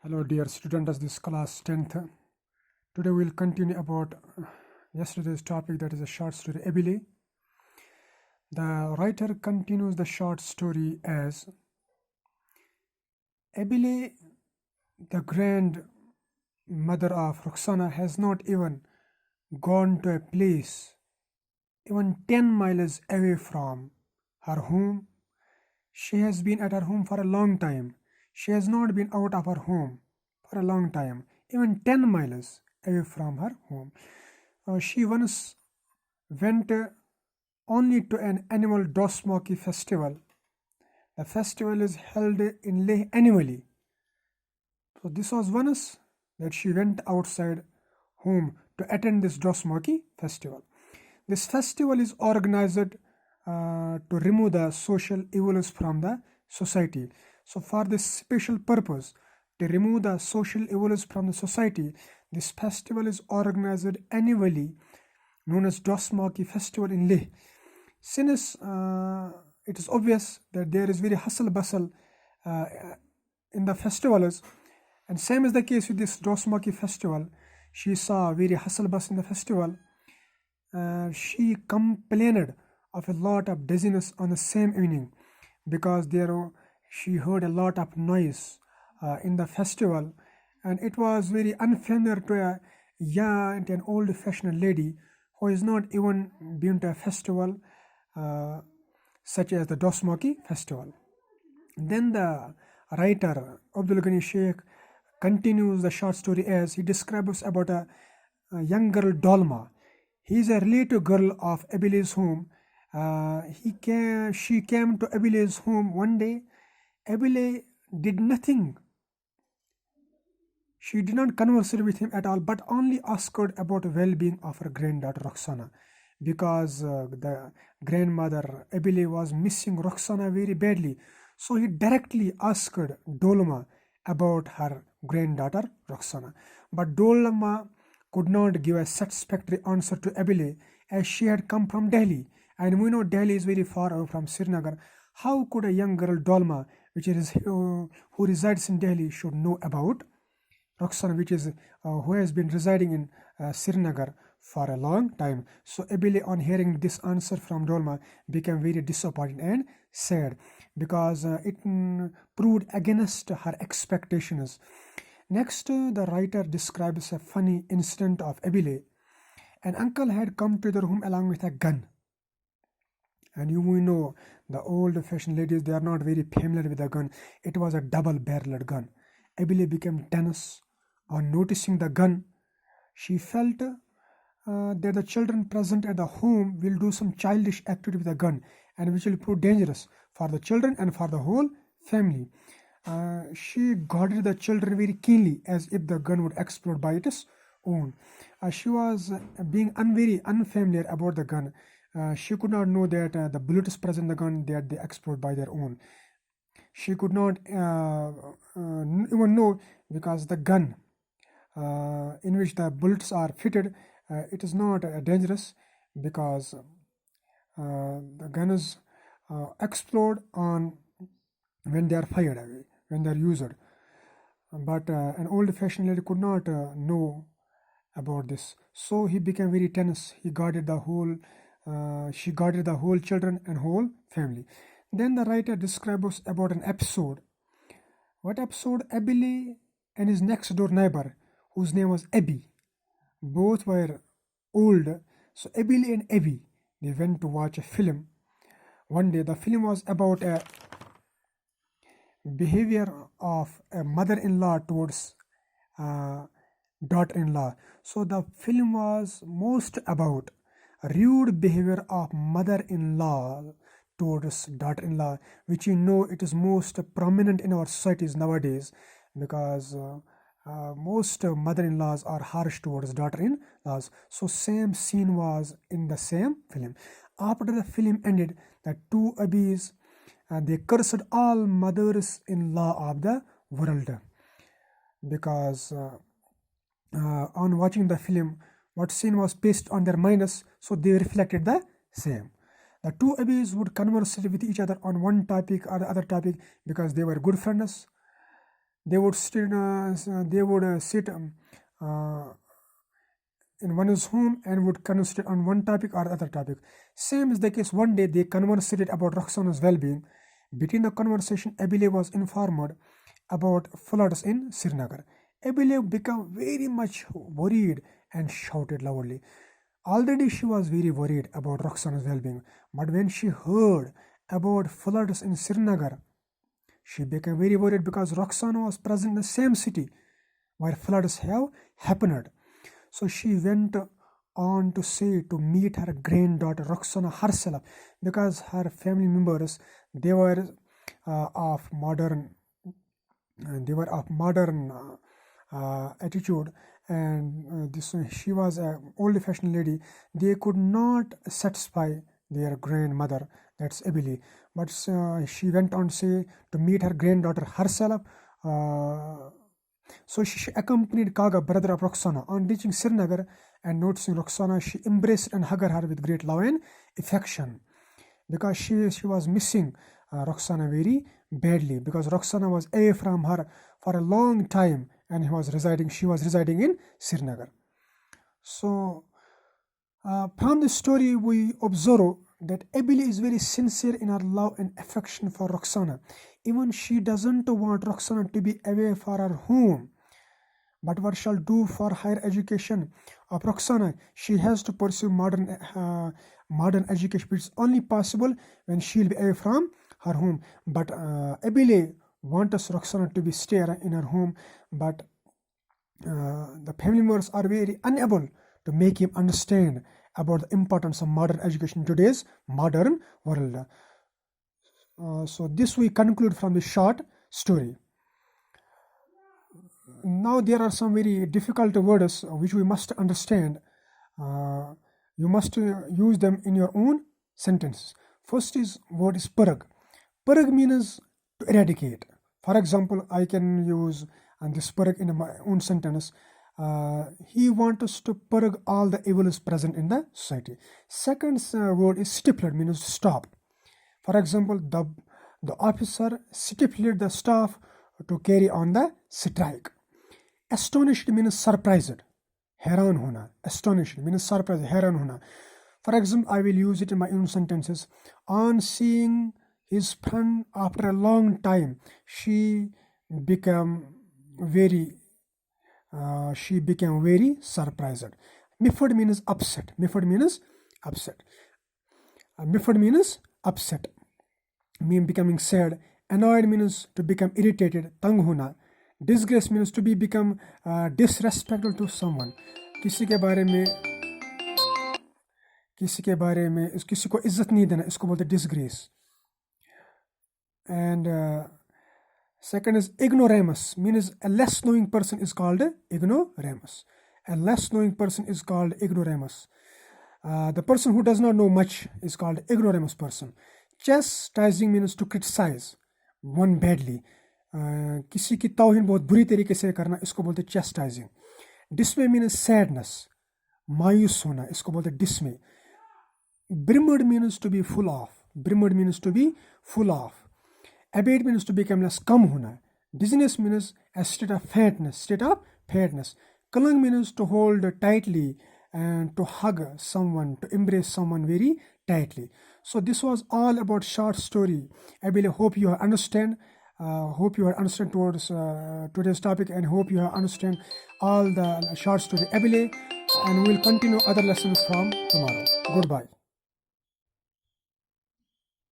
Hello dear students of this class 10th. Today we will continue about yesterday's topic, that is a short story Ebile. The writer continues the short story as Ebile, the grandmother of Roxana, has not even gone to a place even 10 miles away from her home. She has been at her home for a long time. She has not been out of her home for a long time, even 10 miles away from her home. She once went only to an annual Dosmoki festival. The festival is held in Leh annually. So this was once that she went outside home to attend this Dosmoki festival. This festival is organized to remove the social evils from the society. So for this special purpose, to remove the social evils from the society, this festival is organized annually, known as Dosmoki festival in Leh. Since it is obvious that there is very hustle bustle in the festivals, and same is the case with this Dosmoki festival. She saw very hustle bustle in the festival. She complained of a lot of dizziness on the same evening because she heard a lot of noise in the festival, and it was very unfamiliar to a young and an old-fashioned lady who has not even been to a festival such as the Dosmoki festival. Then the writer Abdul Ghani Sheikh continues the short story as he describes about a young girl Dolma. He is a relative girl of Ebile's home. She came to Ebile's home one day. Ebile did nothing. She did not converse with him at all, but only asked about the well-being of her granddaughter Roxana, because the grandmother Ebile was missing Roxana very badly. So he directly asked Dolma about her granddaughter Roxana. But Dolma could not give a satisfactory answer to Ebile, as she had come from Delhi, and we know Delhi is very far away from Srinagar. How could a young girl Dolma, who resides in Delhi, should know about Roxana, who has been residing in Srinagar for a long time? So Ebile, on hearing this answer from Dolma, became very disappointed and sad, because it proved against her expectations. Next, the writer describes a funny incident of Ebile. An uncle had come to their home along with a gun. And we know the old-fashioned ladies, they are not very familiar with the gun. It was a double-barreled gun. Ebile became tense on noticing the gun. She felt that the children present at the home will do some childish activity with the gun, and which will prove dangerous for the children and for the whole family. She guarded the children very keenly, as if the gun would explode by its own. She was being very unfamiliar about the gun. She could not know that the bullets present in the gun, that they explode by their own. She could not even know, because the gun in which the bullets are fitted, it is not dangerous, because the guns explode on when they are fired away, when they are used. But an old-fashioned lady could not know about this, so he became very tense. She guarded the whole children and whole family. Then the writer describes about an episode. What episode? Ebile and his next door neighbor, whose name was Abby, both were old. So Ebile and Abby, they went to watch a film. One day the film was about a behavior of a mother-in-law towards daughter-in-law. So the film was most about rude behavior of mother-in-law towards daughter-in-law, which it is most prominent in our societies nowadays, because most mother-in-laws are harsh towards daughter-in-laws. So same scene was in the same film. After the film ended, the two Abis, they cursed all mothers-in-law of the world, because on watching the film, what scene was pasted on their minds, so they reflected the same. The two Abis would converse with each other on one topic or the other topic, because they were good friends. they would sit in one's home and would concentrate on one topic or other topic. Same is the case. One day they conversated about Roxana's well-being. Between the conversation, Abile was informed about floods in Srinagar. Abile became very much worried and shouted loudly. Already she was very worried about Roxana's well-being, but when she heard about floods in Srinagar, she became very worried because Roxana was present in the same city where floods have happened. So she went on to say to meet her granddaughter Roxana herself, because her family members, they were of modern attitude, and she was an old-fashioned lady. They could not satisfy their grandmother, that's Abile, but she went on to say to meet her granddaughter herself. So she accompanied Kaga, brother of Roxana. On reaching Srinagar and noticing Roxana, she embraced and hugged her with great love and affection, because she was missing Roxana very badly, because Roxana was away from her for a long time and she was residing in Srinagar. So from this story we observe that Abile is very sincere in her love and affection for Roxana. Even she doesn't want Roxana to be away from her home. But what shall do for higher education of Roxana? She has to pursue modern education, which is only possible when she will be away from her home. But Abile wants Roxana to be stay in her home, but the family members are very unable to make him understand about the importance of modern education in today's modern world. So this we conclude from this short story. Now there are some very difficult words which we must understand. You must use them in your own sentences. First is word is parag. Parag means to eradicate. For example, I can use this parag in my own sentence. He wants us to purge all the evils present in the society. Second word is stipulate, means to stop. For example, the officer stipulated the staff to carry on the strike. Astonished means surprised. Heran hona. Astonished means surprised. Heran hona. For example, I will use it in my own sentences. On seeing his friend after a long time, she became very surprised. Miffed means upset. Miffed means upset. Miffed means upset, mean becoming sad. Annoyed means to become irritated. Tang hona. Disgrace means to become disrespectful to someone. किसी के बारे में किसी को इज्जत नहीं देना, इसको बोलते disgrace. And second is ignoramus, means a less knowing person is called ignoramus. A less knowing person is called ignoramus. The person who does not know much is called ignoramus person. Chastising means to criticize one badly. किसी की तौहीन बहुत बुरी तरीके से करना, इसको बोलते chastising. Dismay means sadness, मायूस होना, इसको बोलते dismay. Brimmed means to be full of. Brimmed means to be full of. Abate means to become less, kam hona. Dizziness means a state of fatness. Kalang means to hold tightly and to hug someone, to embrace someone very tightly. So this was all about short story. I really hope you understand. Hope you understand towards today's topic, and hope you understand all the short story Abile, and we will continue other lessons from tomorrow. Goodbye.